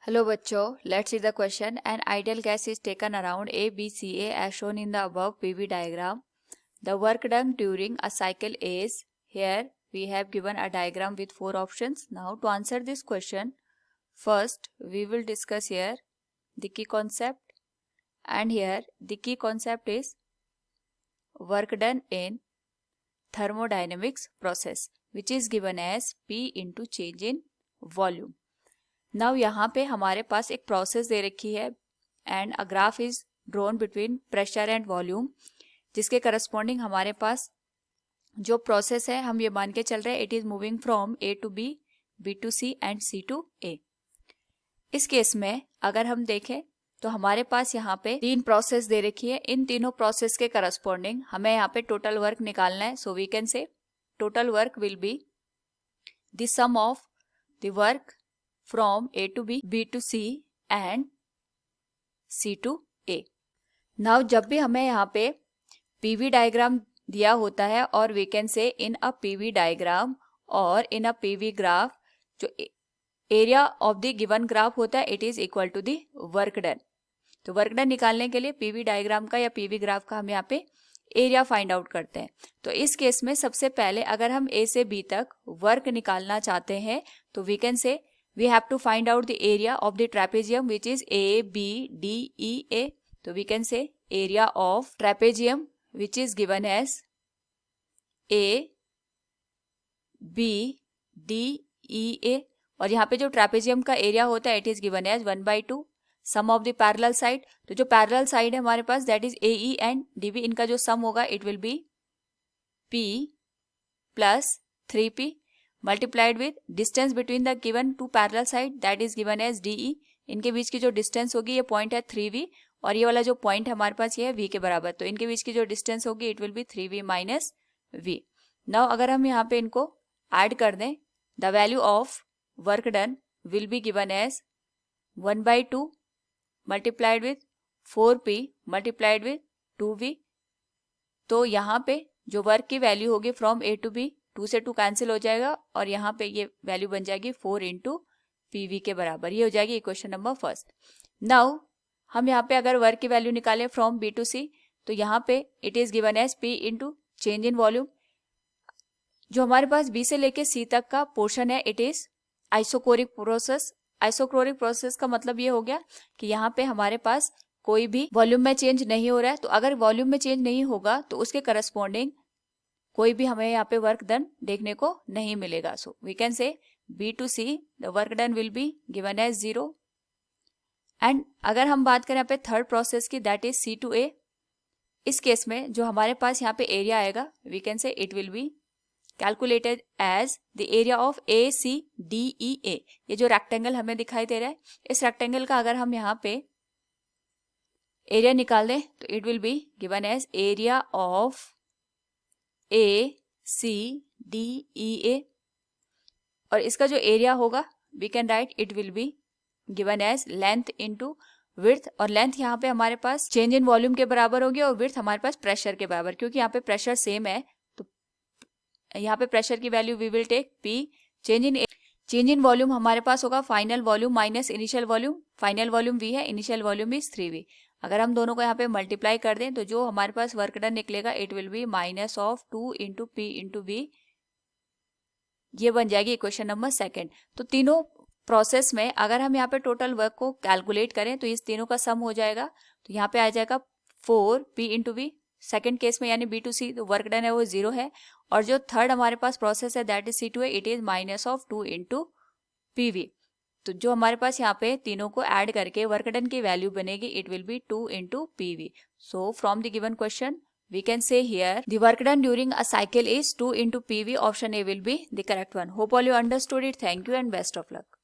Hello बच्चों, let's see the question. An ideal gas is taken around A, B, C, A as shown in the above PV diagram. The work done during a cycle is, here we have given a diagram with 4 options. Now to answer this question, first we will discuss here the key concept, and here the key concept is work done in thermodynamics process, which is given as P into change in volume. Now यहाँ पे हमारे पास एक process दे रखी है and a graph is drawn between pressure and volume, जिसके corresponding हमारे पास जो process है हम ये मान के चल रहे हैं it is moving from A to B, B to C and C to A. इस केस में अगर हम देखें तो हमारे पास यहाँ पे 3 प्रोसेस दे रखी है. इन तीनों प्रोसेस के करस्पॉन्डिंग हमें यहाँ पे टोटल वर्क निकालना है. So we can say total work will be the sum of the work from A to B, B to C and C to A. Now जब भी हमें यहाँ पे PV डायग्राम दिया होता है और we can say in a PV diagram और in a PV ग्राफ, जो area of the given graph होता है it is equal to the work done. तो वर्क डन निकालने के लिए PV डायग्राम का या PV ग्राफ का हम यहाँ पे एरिया फाइंड आउट करते हैं. तो इस केस में सबसे पहले अगर हम A से B तक वर्क निकालना चाहते हैं तो we can say we have to find out the area of the trapezium which is A, B, D, E, A. So we can say area of trapezium which is given as A, B, D, E, A. और यहाँ पे जो trapezium का area होता है it is given as 1/2 sum of the parallel side. तो जो parallel side है हमारे पास that is AE and DB, इनका जो सम होगा it will be P plus 3P multiplied with distance between the given two parallel side that is given as DE. इनके बीच की जो डिस्टेंस होगी ये पॉइंट है 3V और ये वाला जो पॉइंट है हमारे पास ये है V के बराबर. तो इनके बीच की जो डिस्टेंस होगी it will be 3V minus V. Now अगर हम यहाँ पे इनको ऐड कर दें the value of work done will be given as 1/2 multiplied with 4P multiplied with 2V. तो यहाँ पे जो वर्क की वैल्यू होगी फ्रॉम A टू B, 2 से 2 कैंसिल हो जाएगा और यहाँ पे ये वैल्यू बन जाएगी 4 इंटू PV के बराबर. ये हो जाएगी इक्वेशन नंबर फर्स्ट. नाउ हम यहाँ पे अगर वर्क की वैल्यू निकालें फ्रॉम B टू C तो यहाँ पे it is given as P into change in volume. जो हमारे पास B से लेके C तक का पोर्शन है it is isochoric process. Isochoric process का मतलब ये हो गया कि यहाँ पे हमारे पास कोई भी वॉल्यूम में चेंज नहीं हो रहा है. तो अगर वॉल्यूम में चेंज नहीं होगा तो उसके करस्पॉन्डिंग कोई भी हमें यहाँ पे वर्क डन देखने को नहीं मिलेगा. So we can say B to C the work done will be given as 0. And अगर हम बात करें यहाँ पे थर्ड प्रोसेस की that is C to A, इस केस में जो हमारे पास यहाँ पे एरिया आएगा we can say it will be calculated as the area of ACDEA. ये जो रेक्टेंगल हमें दिखाई दे रहा है इस रेक्टेंगल का अगर हम यहाँ पे एरिया निकाल दें तो it will be given as area of ACDEA. और इसका जो एरिया होगा we can write it will be given as length into width. और लेंथ यहाँ पे हमारे पास चेंज इन वॉल्यूम के बराबर होगी और विड्थ हमारे पास प्रेशर के बराबर. क्योंकि यहाँ पे प्रेशर सेम है तो यहाँ पे प्रेशर की value we will take P. Change in volume हमारे पास होगा final volume minus initial volume. Final volume V है, इनिशियल वॉल्यूम इज 3V. अगर हम दोनों को यहाँ पे मल्टीप्लाई कर दें तो जो हमारे पास वर्क डन निकलेगा it will B minus of 2 into P into V. ये बन जाएगी इक्वेशन नंबर सेकेंड. तो तीनों प्रोसेस में अगर हम यहाँ पे टोटल वर्क को कैलकुलेट करें तो इस तीनों का सम हो जाएगा. तो यहाँ पे आ जाएगा 4P into V. Second case में यानी B टू C तो वर्क डन है वो 0 है. और जो थर्ड हमारे पास प्रोसेस है that is C to A it is minus of 2 into PV. तो जो हमारे पास यहाँ पे तीनों को ऐड करके वर्क डन की वैल्यू बनेगी it will B 2 into PV. So from the given question we can say here the work done during a cycle is 2 into PV. Option A will be the correct one. Hope all you understood it. Thank you and best of luck.